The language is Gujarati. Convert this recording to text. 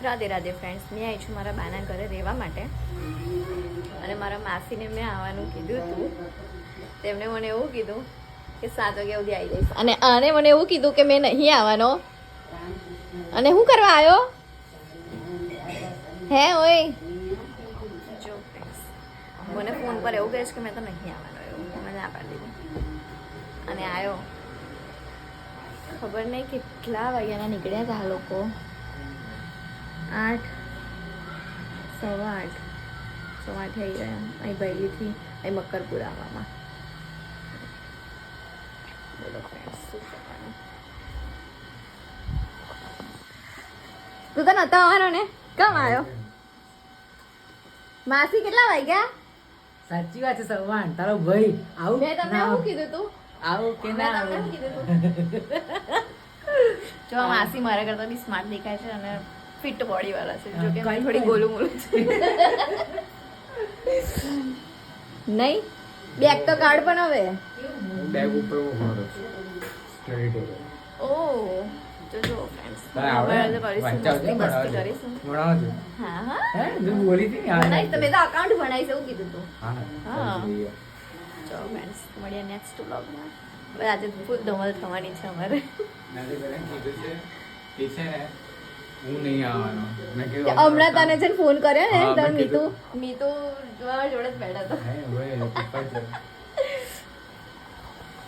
રાધે રાધે ફ્રેન્ડ્સ, મેં આવી છું મારા બાના ઘરે રહેવા માટે અને મારા માસીને મેં આવવાનું કીધું હતું. તેમણે મને એવું કીધું કે 7 વાગ્યા સુધી આવી જઈશ અને આને મને એવું કીધું કે મેં નહીં આવવાનો. અને શું કરવા આવ્યો હે? ઓય જો ફ્રેન્ડ્સ, મને ફોન પર એવું કહે છે કે મેં તો નહીં આવવાનો, એવું મને ના પાડી દીધું અને આવ્યો. ખબર નહીં કેટલા વાગ્યાના નીકળ્યા હતા આ લોકો. 8, 8:15 થઈ ગયા અહીં બૈરીથી અહીં મકરપુર આવવામાં. બોલો ફ્રેન્ડ્સ, શું કરવાનું? તું તો નતો આવવાનો ને, કેમ આવ્યો? માસી કેટલા વાગ્યા? સાચી વાત છે સલમાન, તારો ભાઈ આવું મેં તમને શું કીધું તું? આવું કે મેં ના તમને શું કીધું તું? જો આ માસી મારા કરતા બી સ્માર્ટ દેખાય છે અને ફિટ બોડી વાળા છે, જો કે મેં થોડી ગોલું મોલું છે. નહીં બેગ તો કાર્ડ પણ હવે બેગ ઉપર મારો સ્ટડી ટેબલ ઓહ જો જો ફ્રેન્ડ્સ આવડે મસ્તી કરીશું. ભણાવજો હા હા હે તું બોલી હતી ને ભણાઈશ, તમે તો અકાઉન્ટ ભણાઈશ એવું કીધું તું. હા હા. ચલો ફ્રેન્ડ્સ, મળીએ નેક્સ્ટ વ્લોગમાં. હવે આજે ફૂલ ધમાલ થવાની છે અમારે. નાની બેન કીધું છે કે છે ને હું નહીં આવવાનો. મેં કીધું હમણાં તને છે ને ફોન કર્યો ને હા, તો મેં કીધું. મીતુ જોવા જોડે જ બેઠા હતો. હે ઓય પપ્પા છે